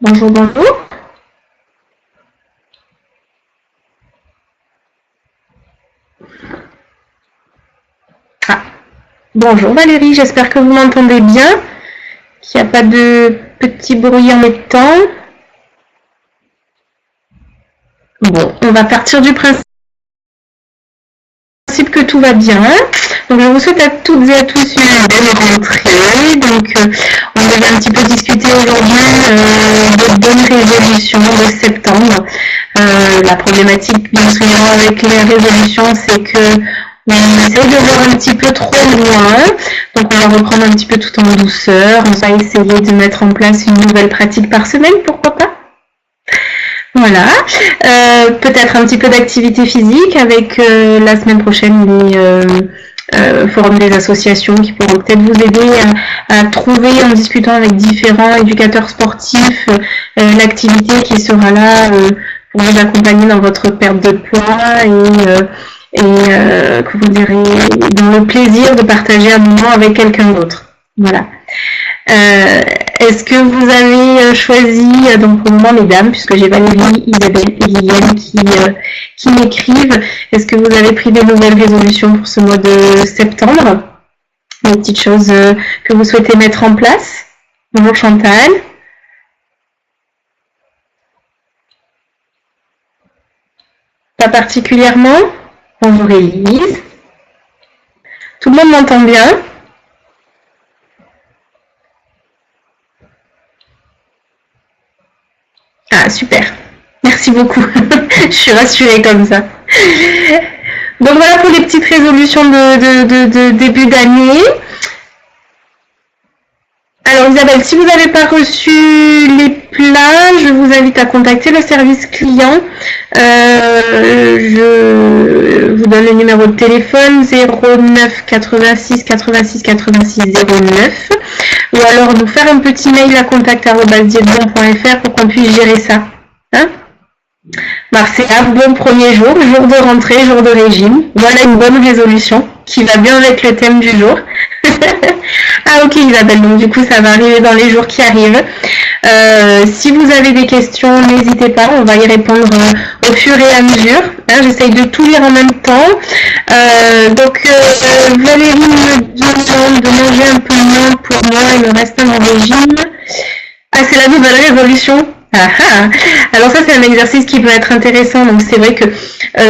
Bonjour, bonjour. Ah, bonjour Valérie, j'espère que vous m'entendez bien, qu'il n'y a pas de petits bruits en même temps. Bon, on va partir du principe que tout va bien. Donc je vous souhaite à toutes et à tous une belle rentrée. Donc on va un petit peu discuter aujourd'hui de bonnes résolutions de septembre. La problématique bien souvent avec les résolutions, c'est que on essaye de voir un petit peu trop loin. Donc on va reprendre un petit peu tout en douceur. On va essayer de mettre en place une nouvelle pratique par semaine, pourquoi pas? Voilà, peut-être un petit peu d'activité physique avec la semaine prochaine les forums des associations qui pourront peut-être vous aider à trouver en discutant avec différents éducateurs sportifs l'activité qui sera là pour vous accompagner dans votre perte de poids et que vous direz dans le plaisir de partager un moment avec quelqu'un d'autre. Voilà. Est-ce que vous avez choisi, donc pour le moment mesdames, puisque j'ai Valérie, Isabelle et Liliane qui m'écrivent, est-ce que vous avez pris des nouvelles résolutions pour ce mois de septembre? Des petites choses que vous souhaitez mettre en place? Bonjour Chantal. Pas particulièrement? Bonjour Élise. Tout le monde m'entend bien? Ah, super. Merci beaucoup. Je suis rassurée comme ça. Donc voilà pour les petites résolutions de début d'année. Alors Isabelle, si vous n'avez pas reçu les plats, je vous invite à contacter le service client. Je vous donne le numéro de téléphone 09 86 86 86 09 ou alors nous faire un petit mail à contact@dietbon.fr pour qu'on puisse gérer ça. Hein? Marcella, bon premier jour de rentrée, jour de régime. Voilà une bonne résolution qui va bien avec le thème du jour. Ah ok Isabelle, donc du coup ça va arriver dans les jours qui arrivent. Si vous avez des questions, n'hésitez pas, on va y répondre au fur et à mesure. Hein, j'essaye de tout lire en même temps. Valérie me demande de manger un peu moins pour moi et le reste en régime. Ah, c'est la nouvelle résolution. Ah, ah. Alors ça c'est un exercice qui peut être intéressant, donc c'est vrai que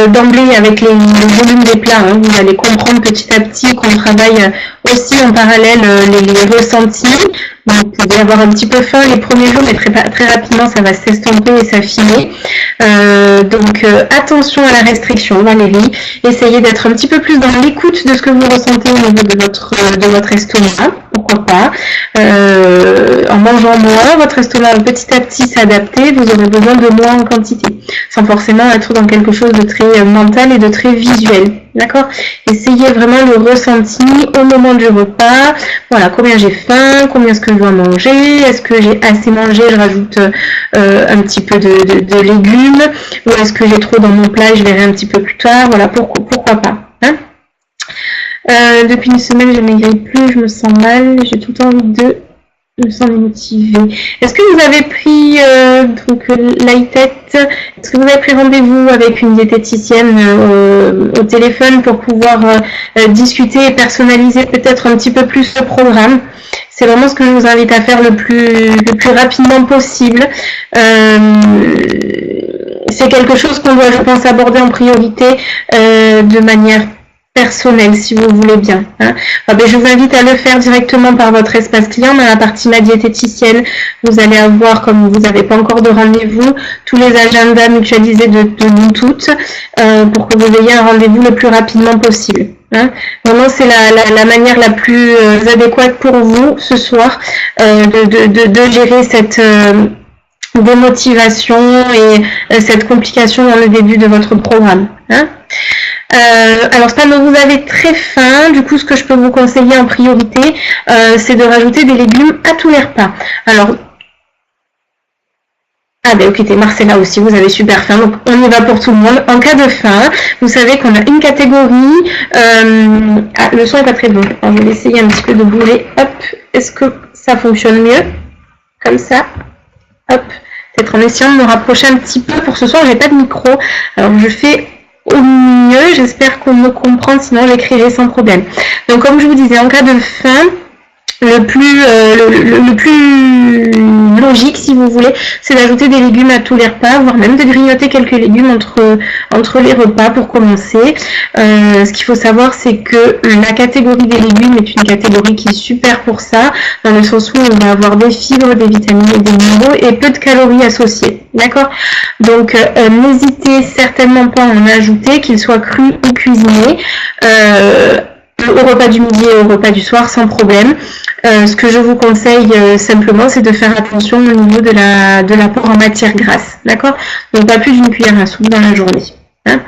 d'emblée avec le volume des plats, hein, vous allez comprendre petit à petit qu'on travaille aussi en parallèle les ressentis. Donc vous pouvez avoir un petit peu faim les premiers jours, mais très rapidement ça va s'estomper et s'affiner. Attention à la restriction Valérie, essayez d'être un petit peu plus dans l'écoute de ce que vous ressentez au niveau de votre estomac, pourquoi pas. En mangeant moins, votre estomac va petit à petit s'adapter, vous aurez besoin de moins en quantité, sans forcément être dans quelque chose de très mental et de très visuel. D'accord? Essayez vraiment le ressenti au moment du repas. Voilà, combien j'ai faim, combien est-ce que je dois manger, est-ce que j'ai assez mangé, je rajoute un petit peu de légumes, ou est-ce que j'ai trop dans mon plat et je verrai un petit peu plus tard. Voilà, pourquoi pas. Hein? Depuis une semaine, je ne maigris plus, je me sens mal, j'ai tout le temps envie de me sens motivée. Est-ce que vous avez pris est-ce que vous avez pris rendez-vous avec une diététicienne au téléphone pour pouvoir discuter et personnaliser peut-être un petit peu plus le programme? C'est vraiment ce que je vous invite à faire le plus rapidement possible. C'est quelque chose qu'on doit, je pense, aborder en priorité de manière personnel si vous voulez bien. Hein. Je vous invite à le faire directement par votre espace client. Dans la partie ma diététicienne, vous allez avoir, comme vous n'avez pas encore de rendez-vous, tous les agendas mutualisés de nous toutes pour que vous ayez un rendez-vous le plus rapidement possible. Hein. Vraiment, c'est la manière la plus adéquate pour vous ce soir de gérer cette démotivation et cette complication dans le début de votre programme. Hein. Alors ça, vous avez très faim, du coup ce que je peux vous conseiller en priorité, c'est de rajouter des légumes à tous les repas. Alors, ah ben ok, t'es Marcella aussi, vous avez super faim, donc on y va pour tout le monde. En cas de faim, vous savez qu'on a une catégorie, ah, le son est pas très bon, alors, je vais essayer un petit peu de bouger, hop, est-ce que ça fonctionne mieux? Comme ça, hop. peut-être en essayant de me rapprocher un petit peu. Pour ce soir, j'ai pas de micro, alors je fais au mieux, j'espère qu'on me comprend, sinon j'écrirai sans problème. Donc comme je vous disais, en cas de faim, le plus logique, si vous voulez, c'est d'ajouter des légumes à tous les repas, voire même de grignoter quelques légumes entre les repas pour commencer. Ce qu'il faut savoir, c'est que la catégorie des légumes est une catégorie qui est super pour ça, dans le sens où on va avoir des fibres, des vitamines et des minéraux et peu de calories associées. D'accord? Donc, n'hésitez certainement pas à en ajouter, qu'ils soient crus ou cuisinés. Au repas du midi et au repas du soir sans problème. Ce que je vous conseille simplement, c'est de faire attention au niveau de l'apport en matière grasse, d'accord? Donc pas plus d'une cuillère à soupe dans la journée. Hein.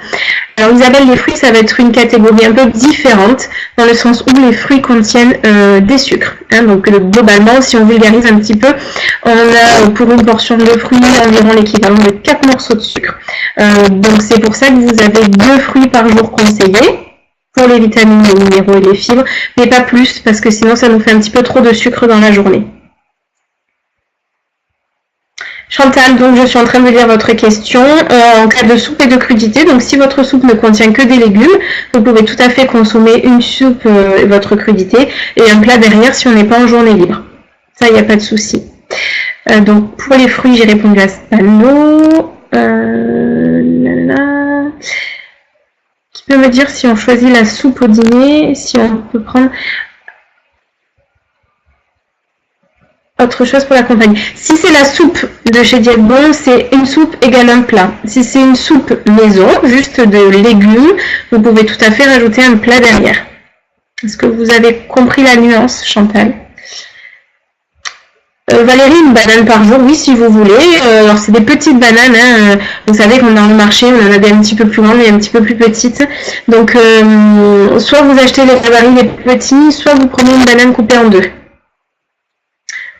Alors Isabelle, les fruits, ça va être une catégorie un peu différente, dans le sens où les fruits contiennent des sucres. Hein. Donc globalement, si on vulgarise un petit peu, on a pour une portion de fruits environ l'équivalent de 4 morceaux de sucre. Donc c'est pour ça que vous avez 2 fruits par jour conseillés, pour les vitamines, les minéraux et les fibres, mais pas plus, parce que sinon ça nous fait un petit peu trop de sucre dans la journée. Chantal, donc je suis en train de lire votre question. En cas de soupe et de crudité, donc si votre soupe ne contient que des légumes, vous pouvez tout à fait consommer une soupe et votre crudité, et un plat derrière si on n'est pas en journée libre. Ça, il n'y a pas de souci. Donc pour les fruits, j'ai répondu à Spano. Qui peut me dire si on choisit la soupe au dîner, si on peut prendre autre chose pour l'accompagner. Si c'est la soupe de chez Diète Bon, c'est une soupe égale un plat. Si c'est une soupe maison, juste de légumes, vous pouvez tout à fait rajouter un plat derrière. Est-ce que vous avez compris la nuance, Chantal? Valérie, une banane par jour, oui, si vous voulez. Alors, c'est des petites bananes. Hein. Vous savez qu'on dans le marché, on en a des un petit peu plus grandes et un petit peu plus petites. Donc, soit vous achetez les barils les plus petits, soit vous prenez une banane coupée en 2.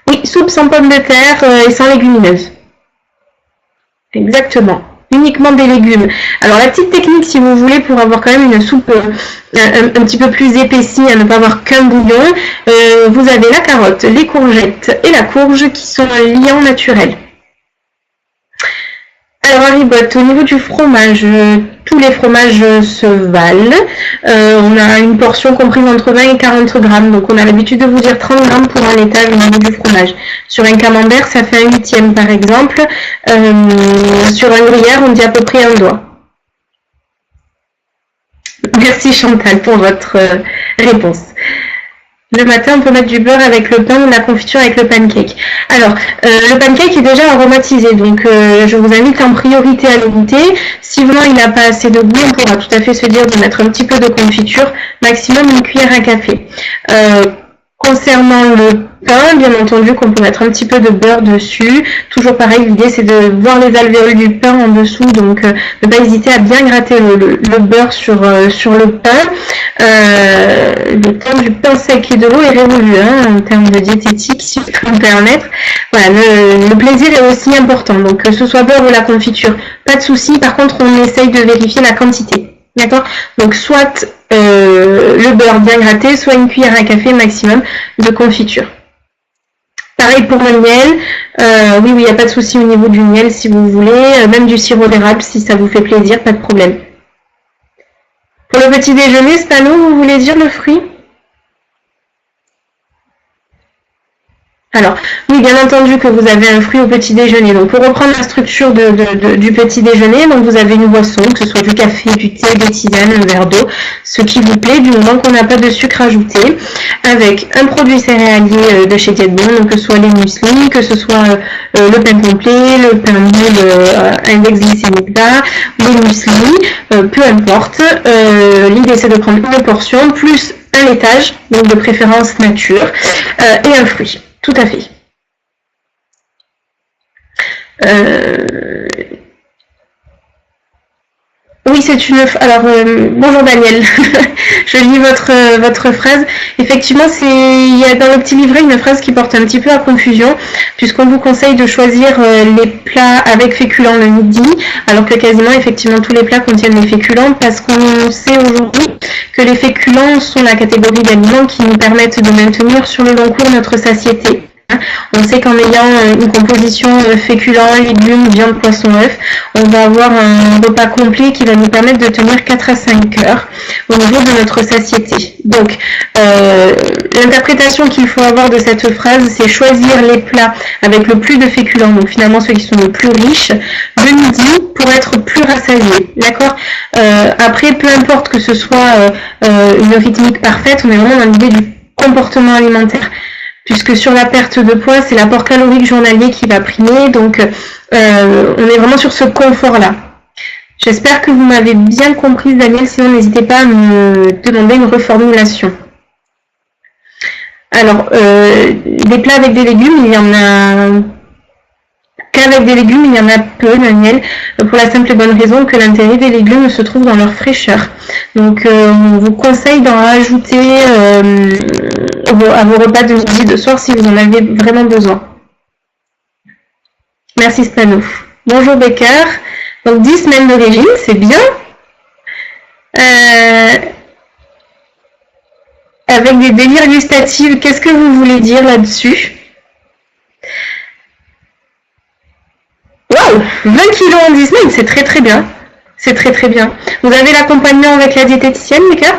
Oui, soupe sans pommes de terre et sans légumineuses. Exactement. Uniquement des légumes. Alors la petite technique, si vous voulez, pour avoir quand même une soupe un petit peu plus épaissie, à ne pas avoir qu'un bouillon, vous avez la carotte, les courgettes et la courge qui sont liants naturels. Alors Haribot, au niveau du fromage, tous les fromages se valent. On a une portion comprise entre 20 et 40 grammes, donc on a l'habitude de vous dire 30 grammes pour un étage au niveau du fromage. Sur un camembert, ça fait un huitième par exemple. Sur un gruyère, on dit à peu près un doigt. Merci Chantal pour votre réponse. Le matin, on peut mettre du beurre avec le pain ou la confiture avec le pancake. Alors, le pancake est déjà aromatisé, donc je vous invite en priorité à le goûter. Si vraiment il n'a pas assez de goût, on pourra tout à fait se dire de mettre un petit peu de confiture, maximum une cuillère à café. Concernant le pain, bien entendu qu'on peut mettre un petit peu de beurre dessus. Toujours pareil, l'idée c'est de voir les alvéoles du pain en dessous, donc ne pas hésiter à bien gratter le beurre sur le pain. Le temps du pain sec et de l'eau est révolu en termes de diététique, si je peux me permettre. Voilà, le plaisir est aussi important, donc que ce soit beurre ou la confiture, pas de souci. Par contre, on essaye de vérifier la quantité. D'accord? Donc soit le beurre bien gratté, soit une cuillère à café maximum de confiture. Pareil pour le miel, oui, il n'y a pas de souci au niveau du miel si vous voulez, même du sirop d'érable si ça vous fait plaisir, pas de problème. Pour le petit déjeuner, Spano, vous voulez dire le fruit? Alors, oui, bien entendu que vous avez un fruit au petit déjeuner. Donc, pour reprendre la structure du petit déjeuner, donc vous avez une boisson, que ce soit du café, du thé, des tisanes, un verre d'eau, ce qui vous plaît, du moment qu'on n'a pas de sucre ajouté, avec un produit céréalier de chez Diète Bon, donc que ce soit les muesli, que ce soit le pain complet, le pain moule, index glycémique bas, les muesli, peu importe. L'idée, c'est de prendre une portion, plus un laitage, donc de préférence nature, et un fruit. Tout à fait. Oui, c'est une... Alors, bonjour Daniel, je lis votre phrase. Effectivement, il y a dans le petit livret une phrase qui porte un petit peu à confusion, puisqu'on vous conseille de choisir les plats avec féculents le midi, alors que quasiment, effectivement, tous les plats contiennent des féculents, parce qu'on sait aujourd'hui que les féculents sont la catégorie d'aliments qui nous permettent de maintenir sur le long cours notre satiété. On sait qu'en ayant une composition féculents, légumes, viande, poisson, œuf, on va avoir un repas complet qui va nous permettre de tenir 4 à 5 heures au niveau de notre satiété. Donc, l'interprétation qu'il faut avoir de cette phrase, c'est choisir les plats avec le plus de féculents, donc finalement ceux qui sont le plus riches, le midi pour être plus rassasié. D'accord. Après, peu importe que ce soit une rythmique parfaite, on est vraiment dans l'idée du comportement alimentaire. Puisque sur la perte de poids, c'est l'apport calorique journalier qui va primer, donc on est vraiment sur ce confort-là. J'espère que vous m'avez bien compris, Daniel, sinon n'hésitez pas à me demander une reformulation. Alors, des plats avec des légumes, il y en a qu'avec des légumes, il y en a peu, Daniel, pour la simple et bonne raison que l'intérêt des légumes se trouve dans leur fraîcheur. Donc, on vous conseille d'en rajouter à vos repas de midi et de soir si vous en avez vraiment besoin. Merci Stano. Bonjour Becker. Donc 10 semaines de régime, c'est bien. Avec des délires gustatifs, qu'est-ce que vous voulez dire là-dessus? Waouh, 20 kilos en 10 semaines, c'est très très bien. C'est très très bien. Vous avez l'accompagnement avec la diététicienne, Becker?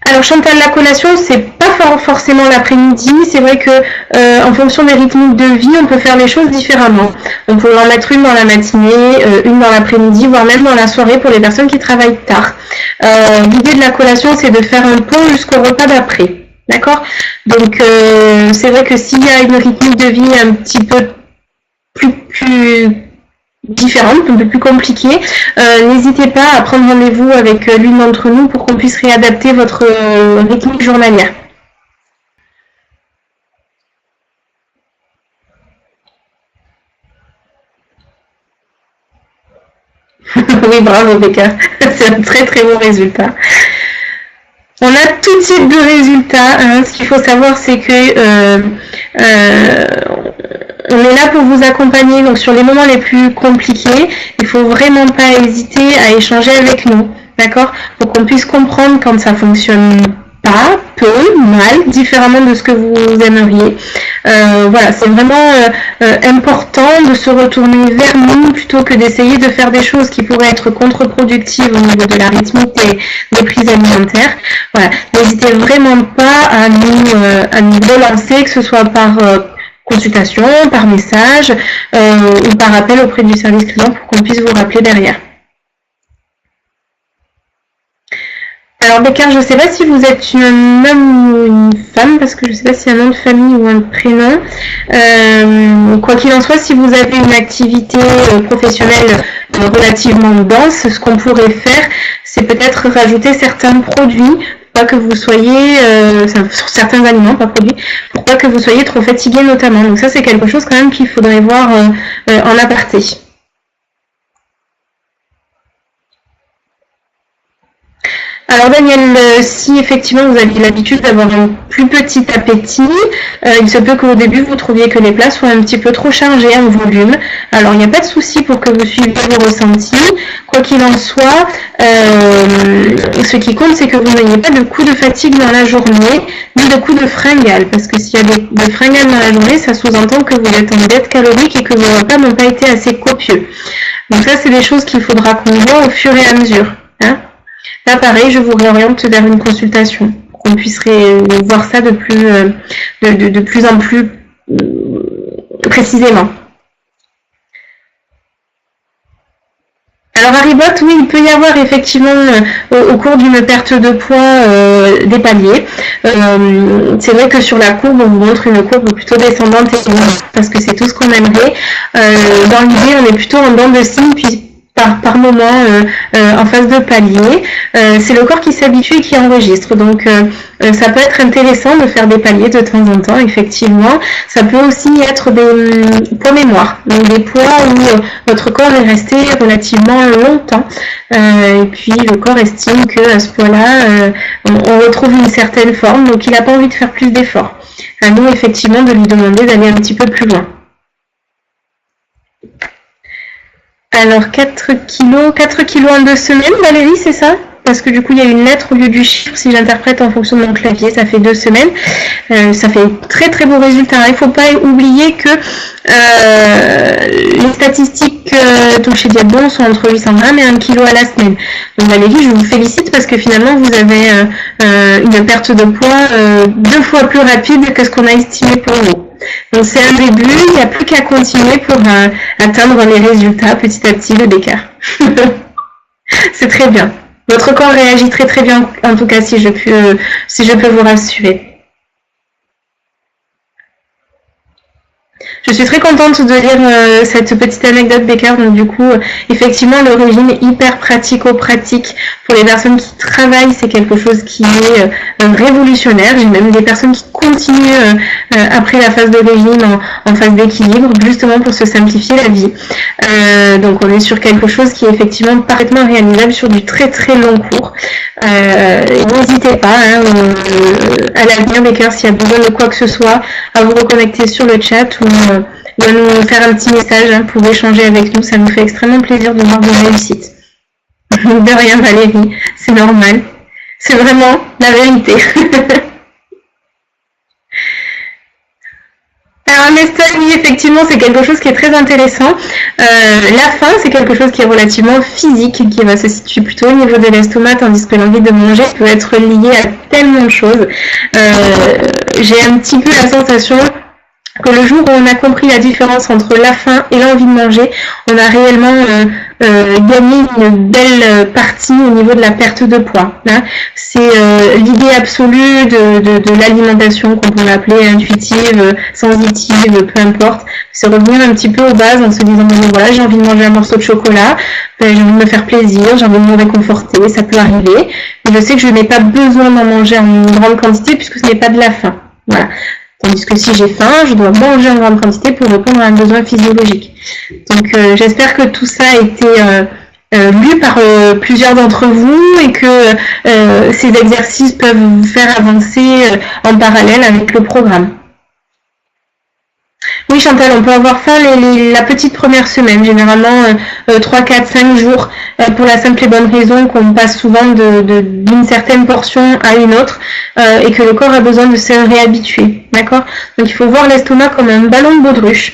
Alors Chantal, la collation, c'est pas forcément l'après-midi. C'est vrai que en fonction des rythmiques de vie, on peut faire les choses différemment. On peut en mettre une dans la matinée, une dans l'après-midi, voire même dans la soirée pour les personnes qui travaillent tard. L'idée de la collation, c'est de faire un pont jusqu'au repas d'après. D'accord? Donc c'est vrai que s'il y a une rythmique de vie un petit peu plus différente, un peu plus compliquée, n'hésitez pas à prendre rendez-vous avec l'une d'entre nous pour qu'on puisse réadapter votre rythmique journalière. Oui, bravo Becca, c'est un très très bon résultat. On a tout type de résultats. Hein. Ce qu'il faut savoir, c'est que on est là pour vous accompagner. Donc sur les moments les plus compliqués, il faut vraiment pas hésiter à échanger avec nous, d'accord, pour qu'on puisse comprendre quand ça fonctionne pas, peu, mal, différemment de ce que vous aimeriez. Voilà, c'est vraiment important de se retourner vers nous plutôt que d'essayer de faire des choses qui pourraient être contre-productives au niveau de la rythmique des prises alimentaires. Voilà, n'hésitez vraiment pas à nous relancer, que ce soit par consultation, par message ou par appel auprès du service client pour qu'on puisse vous rappeler derrière. Alors Becker, je ne sais pas si vous êtes un homme ou une femme, parce que je ne sais pas s'il y a un nom de famille ou un prénom. Quoi qu'il en soit, si vous avez une activité professionnelle relativement dense, ce qu'on pourrait faire, c'est peut-être rajouter certains produits, pas que vous soyez, sur certains aliments, pas produits, pour pas que vous soyez trop fatigué notamment. Donc ça, c'est quelque chose quand même qu'il faudrait voir en aparté. Alors Daniel, si effectivement vous aviez l'habitude d'avoir un plus petit appétit, il se peut qu'au début vous trouviez que les plats soient un petit peu trop chargés en volume. Alors il n'y a pas de souci pour que vous suiviez vos ressentis. Quoi qu'il en soit, ce qui compte, c'est que vous n'ayez pas de coup de fatigue dans la journée, ni de coup de fringale. Parce que s'il y a des fringales dans la journée, ça sous-entend que vous êtes en dette calorique et que vos repas n'ont pas été assez copieux. Donc ça, c'est des choses qu'il faudra qu'on voit au fur et à mesure. Hein. Là, pareil, je vous réoriente vers une consultation pour qu'on puisse voir ça de plus en plus précisément. Alors Haribot, oui, il peut y avoir effectivement au cours d'une perte de poids des paliers. C'est vrai que sur la courbe, on vous montre une courbe plutôt descendante parce que c'est tout ce qu'on aimerait. Dans l'idée, on est plutôt en dents de scie, puis par moment en phase de palier. C'est le corps qui s'habitue et qui enregistre. Donc ça peut être intéressant de faire des paliers de temps en temps, effectivement. Ça peut aussi être des poids mémoire, donc des poids où votre corps est resté relativement longtemps. Et puis le corps estime qu'à ce poids-là, on retrouve une certaine forme, donc il n'a pas envie de faire plus d'efforts. À nous, effectivement, de lui demander d'aller un petit peu plus loin. Alors 4 kilos en 2 semaines, Valérie, c'est ça? parce que du coup il y a une lettre au lieu du chiffre si j'interprète en fonction de mon clavier. Ça fait 2 semaines. Ça fait très très beaux résultats. Il ne faut pas oublier que les statistiques chez Diabon sont entre 800 grammes et 1 kg à la semaine. Donc Valérie, je vous félicite parce que finalement vous avez une perte de poids 2 fois plus rapide que ce qu'on a estimé pour vous. Donc c'est un début, il n'y a plus qu'à continuer pour atteindre les résultats petit à petit, le d'écart. C'est très bien. Votre corps réagit très très bien, en tout cas si je peux vous rassurer. Je suis très contente de lire cette petite anecdote d'écart. Donc du coup, effectivement, le régime est hyper pratico-pratique pour les personnes qui travaillent. C'est quelque chose qui est révolutionnaire. J'ai même des personnes qui continuent après la phase de régime en phase d'équilibre, justement pour se simplifier la vie. Donc on est sur quelque chose qui est effectivement parfaitement réalisable sur du très très long cours. N'hésitez pas à l'avenir, Baker, s'il y a besoin de quoi que ce soit, à vous reconnecter sur le chat ou à nous faire un petit message pour échanger avec nous. Ça nous fait extrêmement plaisir de voir vos réussites. De rien, Valérie, c'est normal. C'est vraiment la vérité. Alors l'estomac, oui, effectivement, c'est quelque chose qui est très intéressant. La faim, c'est quelque chose qui est relativement physique, qui va se situer plutôt au niveau de l'estomac, tandis que l'envie de manger peut être liée à tellement de choses. J'ai un petit peu la sensation que le jour où on a compris la différence entre la faim et l'envie de manger, on a réellement gagné une belle partie au niveau de la perte de poids. Hein. C'est l'idée absolue de l'alimentation qu'on peut appeler intuitive, sensitive, peu importe. C'est revenir un petit peu aux bases en se disant bon, voilà, j'ai envie de manger un morceau de chocolat, j'ai envie de me faire plaisir, j'ai envie de me réconforter, ça peut arriver. Mais je sais que je n'ai pas besoin d'en manger en grande quantité puisque ce n'est pas de la faim. Voilà. Tandis que si j'ai faim, je dois manger en grande quantité pour répondre à un besoin physiologique. Donc j'espère que tout ça a été lu par plusieurs d'entre vous et que ces exercices peuvent vous faire avancer en parallèle avec le programme. Oui Chantal, on peut avoir faim la petite première semaine, généralement 3, 4, 5 jours, pour la simple et bonne raison qu'on passe souvent d'une certaine portion à une autre et que le corps a besoin de se réhabituer. D'accord? Donc il faut voir l'estomac comme un ballon de baudruche.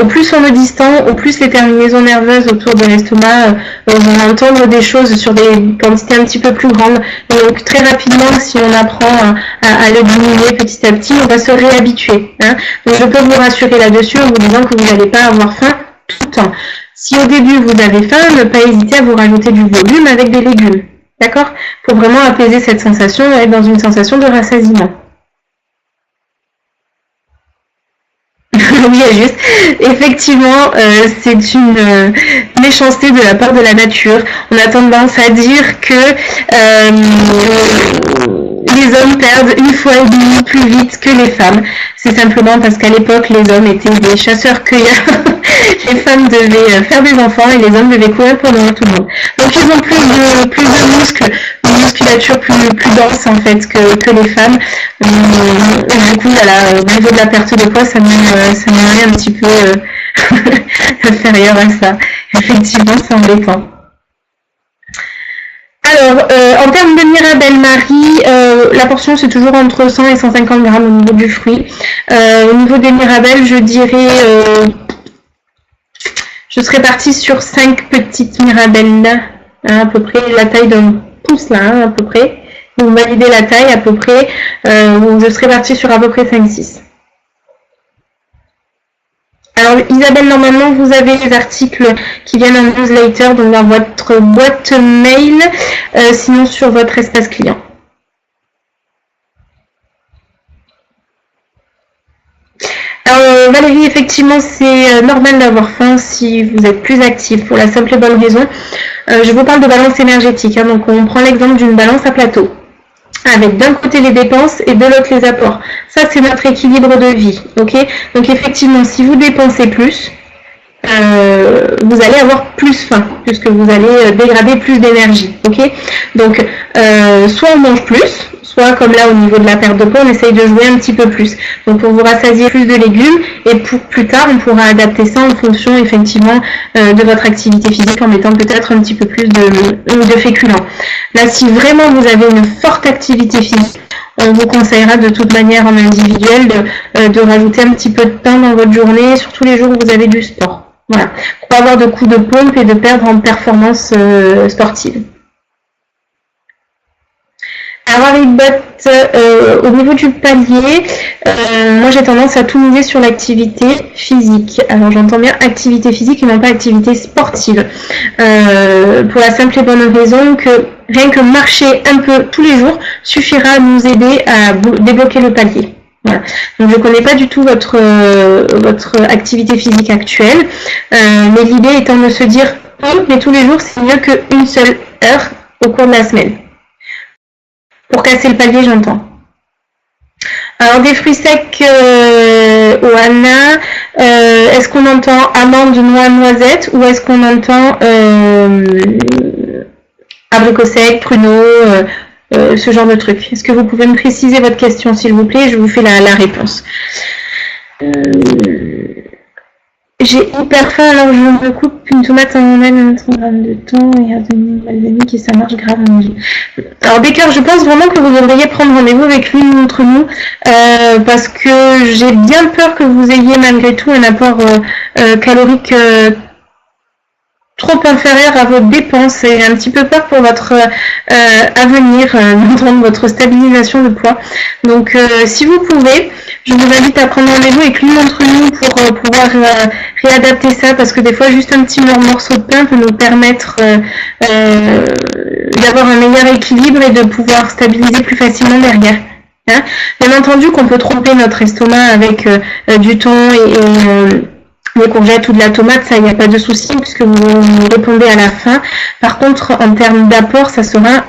Au plus on le distend, au plus les terminaisons nerveuses autour de l'estomac vont entendre des choses sur des quantités un petit peu plus grandes. Et donc très rapidement, si on apprend à le diminuer petit à petit, on va se réhabituer. Hein. Donc je peux vous rassurer là-dessus en vous disant que vous n'allez pas avoir faim tout le temps. Si au début vous avez faim, ne pas hésiter à vous rajouter du volume avec des légumes. D'accord? Pour vraiment apaiser cette sensation et être dans une sensation de rassasiement. Oui, juste. Effectivement, c'est une méchanceté de la part de la nature. On a tendance à dire que les hommes perdent 1,5 fois plus vite que les femmes. C'est simplement parce qu'à l'époque, les hommes étaient des chasseurs-cueilleurs. Les femmes devaient faire des enfants et les hommes devaient courir pour nourrir tout le monde. Donc ils ont plus de muscles, une musculature plus dense en fait que les femmes. Du coup, voilà, au niveau de la perte de poids, ça m'est un petit peu inférieur à ça. Effectivement, c'est embêtant. Alors, en termes de Mirabelle Marie, la portion c'est toujours entre 100 et 150 grammes au niveau du fruit. Au niveau des Mirabelles, je dirais, je serais partie sur 5 petites Mirabelles, hein, à peu près la taille d'un pouce là, hein, à peu près. Vous validez la taille à peu près, je serais partie sur à peu près 5-6. Alors Isabelle, normalement vous avez les articles qui viennent en newsletter, donc dans votre boîte mail, sinon sur votre espace client. Alors Valérie, effectivement c'est normal d'avoir faim si vous êtes plus actif pour la simple et bonne raison. Je vous parle de balance énergétique, hein, donc on prend l'exemple d'une balance à plateau, avec d'un côté les dépenses et de l'autre les apports. Ça, c'est notre équilibre de vie, ok? Donc effectivement, si vous dépensez plus, vous allez avoir plus faim, puisque vous allez dégrader plus d'énergie, ok? Donc, soit on mange plus, soit comme là au niveau de la perte de poids, on essaye de jouer un petit peu plus. Donc pour vous rassasier plus de légumes, et pour plus tard, on pourra adapter ça en fonction effectivement de votre activité physique en mettant peut-être un petit peu plus de féculents. Là, si vraiment vous avez une forte activité physique, on vous conseillera de toute manière en individuel de rajouter un petit peu de pain dans votre journée, surtout les jours où vous avez du sport. Voilà, pour pas avoir de coups de pompe et de perdre en performance sportive. Alors Harry au niveau du palier, moi j'ai tendance à tout miser sur l'activité physique. Alors j'entends bien activité physique et non pas activité sportive. Pour la simple et bonne raison que rien que marcher un peu tous les jours suffira à nous aider à débloquer le palier. Voilà. Donc je ne connais pas du tout votre activité physique actuelle, mais l'idée étant de se dire mais tous les jours c'est mieux qu'une seule heure au cours de la semaine. Pour casser le palier, j'entends. Alors des fruits secs Oana, est-ce qu'on entend amandes, noix, noisettes ou est-ce qu'on entend abricots secs, pruneaux, ce genre de trucs? Est-ce que vous pouvez me préciser votre question s'il vous plaît? Je vous fais la réponse. J'ai hyper faim, alors je me coupe une tomate en même 30 grammes de thon et un demi-balsamique et ça marche grave à manger. Alors Baker, je pense vraiment que vous devriez prendre rendez-vous avec l'une d'entre nous parce que j'ai bien peur que vous ayez malgré tout un apport calorique trop inférieur à vos dépenses et un petit peu peur pour votre avenir, notamment votre stabilisation de poids. Donc si vous pouvez, je vous invite à prendre rendez-vous avec l'une d'entre nous pour pouvoir réadapter ça parce que des fois juste un petit morceau de pain peut nous permettre d'avoir un meilleur équilibre et de pouvoir stabiliser plus facilement derrière. Hein, bien entendu qu'on peut tromper notre estomac avec du thon et les courgettes ou de la tomate, ça, il n'y a pas de souci puisque vous répondez à la fin. Par contre, en termes d'apport, ça sera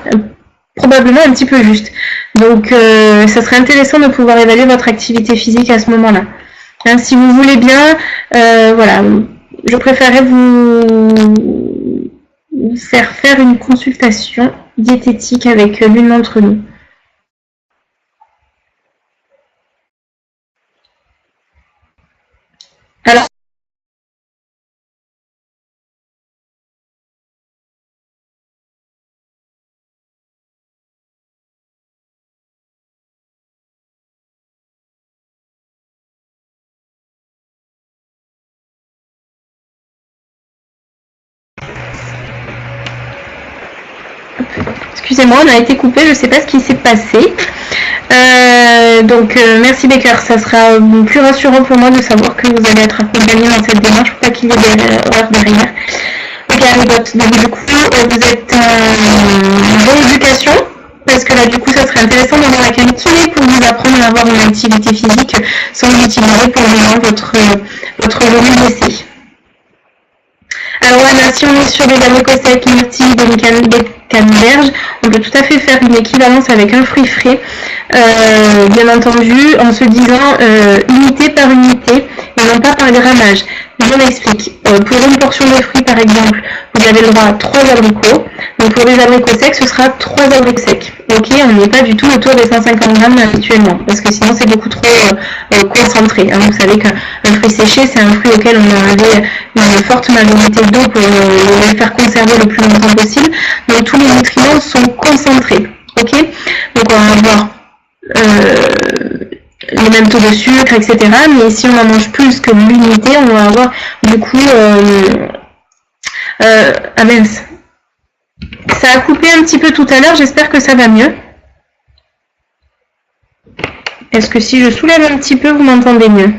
probablement un petit peu juste. Donc, ça serait intéressant de pouvoir évaluer votre activité physique à ce moment-là. Hein, si vous voulez bien, voilà, je préférerais vous faire une consultation diététique avec l'une d'entre nous. Alors, excusez-moi, on a été coupé, je ne sais pas ce qui s'est passé. Donc merci Baker, ça sera plus rassurant pour moi de savoir que vous allez être accompagné dans cette démarche pour pas qu'il y ait des erreurs derrière. Ok, Arigote, donc du coup vous êtes en rééducation parce que là du coup ça serait intéressant d'avoir un kiné pour vous apprendre à avoir une activité physique sans utiliser pour le moment votre volume d'essai. Alors Anna, si on est sur des abricots secs, myrtilles, des canneberges, on peut tout à fait faire une équivalence avec un fruit frais, bien entendu, en se disant unité par unité et non pas par grammage. Je m'explique. Pour une portion de fruits, par exemple, vous avez le droit à 3 abricots. Donc pour les abricots secs, ce sera 3 abricots secs. Ok, on n'est pas du tout autour des 150 grammes habituellement, parce que sinon c'est beaucoup trop concentré. Hein. Vous savez qu'un fruit séché, c'est un fruit auquel on a enlevé une forte majorité d'eau pour le faire conserver le plus longtemps possible. Donc tous les nutriments sont concentrés. Ok, donc on va avoir les mêmes taux de sucre, etc. Mais si on en mange plus que l'unité, on va avoir du coup ah mince. Ça a coupé un petit peu tout à l'heure, j'espère que ça va mieux. Est-ce que si je soulève un petit peu, vous m'entendez mieux?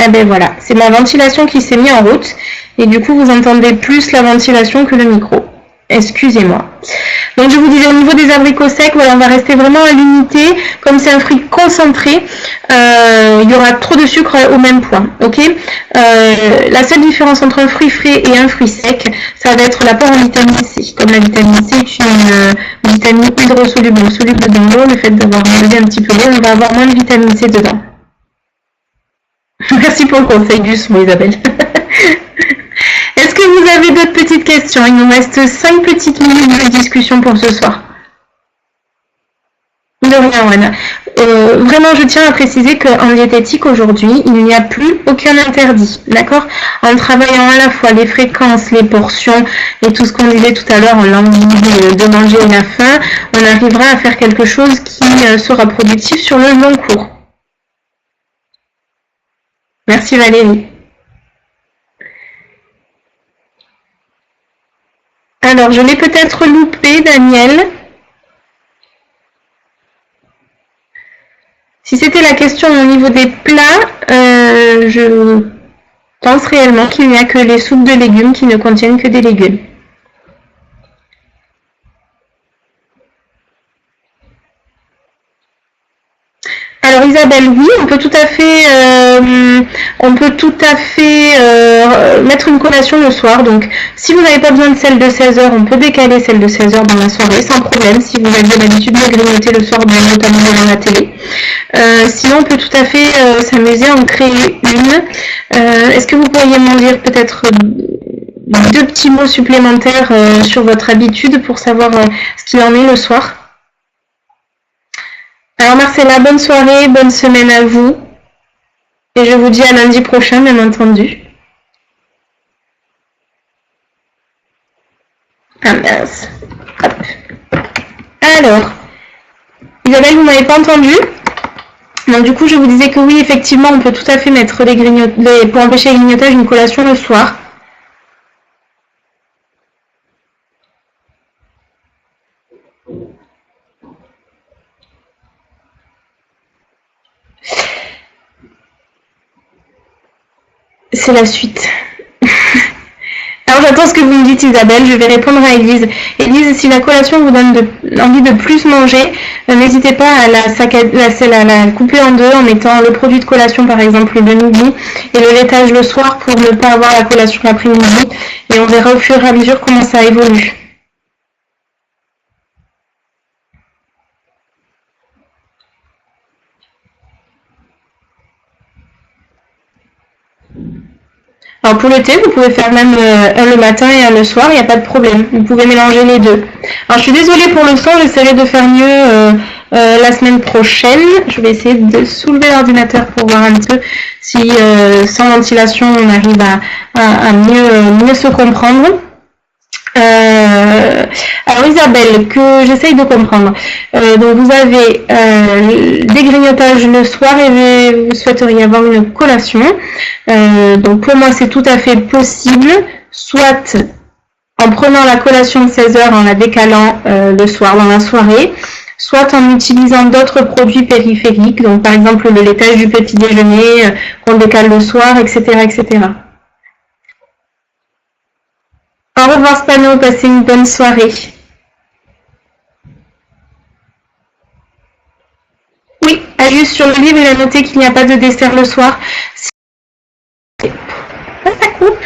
Eh ben voilà, c'est ma ventilation qui s'est mise en route et du coup vous entendez plus la ventilation que le micro. Excusez-moi. Donc je vous disais au niveau des abricots secs, voilà, on va rester vraiment à l'unité. Comme c'est un fruit concentré, il y aura trop de sucre au même point. Ok. La seule différence entre un fruit frais et un fruit sec, ça va être l'apport en vitamine C. Comme la vitamine C est une vitamine hydrosoluble, soluble dans l'eau, le fait d'avoir enlevé un petit peu d'eau, on va avoir moins de vitamine C dedans. Merci pour le conseil du son, Isabelle. Est-ce que vous avez d'autres petites questions? questions. Il nous reste 5 petites minutes de discussion pour ce soir. De rien, Wana. Vraiment, je tiens à préciser qu'en diététique, aujourd'hui, il n'y a plus aucun interdit, d'accord? En travaillant à la fois les fréquences, les portions et tout ce qu'on disait tout à l'heure, l'envie de manger et la faim, on arrivera à faire quelque chose qui sera productif sur le long cours. Merci Valérie. Alors, je l'ai peut-être loupé, Daniel. Si c'était la question au niveau des plats, je pense réellement qu'il n'y a que les soupes de légumes qui ne contiennent que des légumes. Alors Isabelle, oui, on peut tout à fait mettre une collation le soir. Donc si vous n'avez pas besoin de celle de 16h, on peut décaler celle de 16h dans la soirée sans problème si vous avez l'habitude de grignoter le soir, notamment devant la télé. Sinon on peut tout à fait s'amuser à en créer une. Est-ce que vous pourriez m'en dire peut-être 2 petits mots supplémentaires sur votre habitude pour savoir ce qu'il en est le soir? Alors Marcella, bonne soirée, bonne semaine à vous. Et je vous dis à lundi prochain, bien entendu. Ah mince. Hop. Alors, Isabelle, vous m'avez pas entendu? Donc du coup, je vous disais que oui, effectivement, on peut tout à fait mettre pour empêcher les grignotages, une collation le soir. C'est la suite. Alors j'attends ce que vous me dites Isabelle, je vais répondre à Élise. Élise, si la collation vous donne envie de plus manger, n'hésitez pas à la couper en deux en mettant le produit de collation par exemple le midi et le laitage le soir pour ne pas avoir la collation l'après-midi et on verra au fur et à mesure comment ça évolue. Alors pour le thé, vous pouvez faire même un le matin et un le soir, il n'y a pas de problème. Vous pouvez mélanger les deux. Alors je suis désolée pour le son, j'essaierai de faire mieux la semaine prochaine. Je vais essayer de soulever l'ordinateur pour voir un petit peu si sans ventilation on arrive à mieux se comprendre. Alors Isabelle, que j'essaye de comprendre. Donc vous avez des grignotages le soir et vous souhaiteriez avoir une collation. Donc pour moi c'est tout à fait possible, soit en prenant la collation de 16h en la décalant le soir dans la soirée, soit en utilisant d'autres produits périphériques, donc par exemple le laitage du petit déjeuner qu'on décale le soir, etc., etc. Au revoir Spano, passez une bonne soirée. Oui, juste sur le livre, il a noté qu'il n'y a pas de dessert le soir. Ça coupe.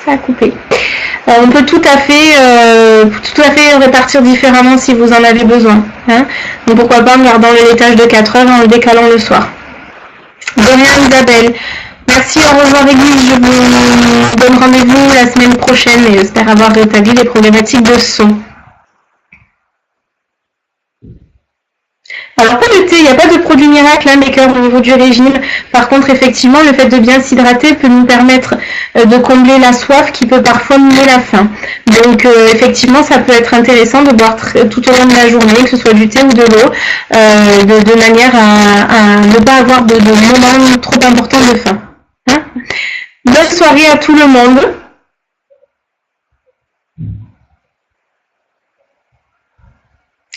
Ça a coupé. On peut tout à fait répartir différemment si vous en avez besoin. Hein. Donc pourquoi pas en gardant le laitage de 4 heures et en le décalant le soir. De rien Isabelle. Merci, au revoir Élise, je vous donne rendez-vous la semaine prochaine et j'espère avoir rétabli les problématiques de son. Alors pas de thé, il n'y a pas de produit miracle, hein, maker au niveau du régime. Par contre, effectivement, le fait de bien s'hydrater peut nous permettre de combler la soif qui peut parfois mener la faim. Donc effectivement, ça peut être intéressant de boire tout au long de la journée, que ce soit du thé ou de l'eau, de manière à ne pas avoir de moments trop importants de faim. Hein. Bonne soirée à tout le monde.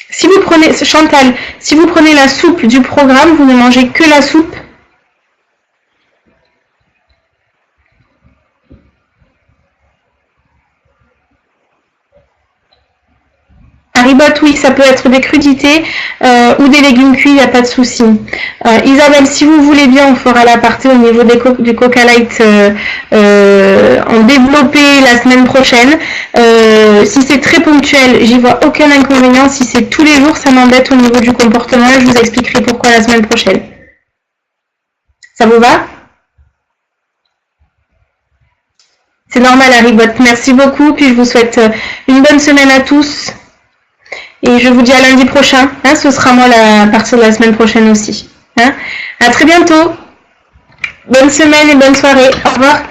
Si vous prenez, Chantal, si vous prenez la soupe du programme, vous ne mangez que la soupe. Haribote, oui, ça peut être des crudités ou des légumes cuits, il n'y a pas de souci. Isabelle, si vous voulez bien, on fera l'aparté au niveau du Coca Light en développé la semaine prochaine. Si c'est très ponctuel, j'y vois aucun inconvénient. Si c'est tous les jours, ça m'embête au niveau du comportement. Je vous expliquerai pourquoi la semaine prochaine. Ça vous va ? C'est normal, Haribot. Merci beaucoup. Puis je vous souhaite une bonne semaine à tous. Et je vous dis à lundi prochain. Hein, ce sera moi à partir de la semaine prochaine aussi. Hein. À très bientôt. Bonne semaine et bonne soirée. Au revoir.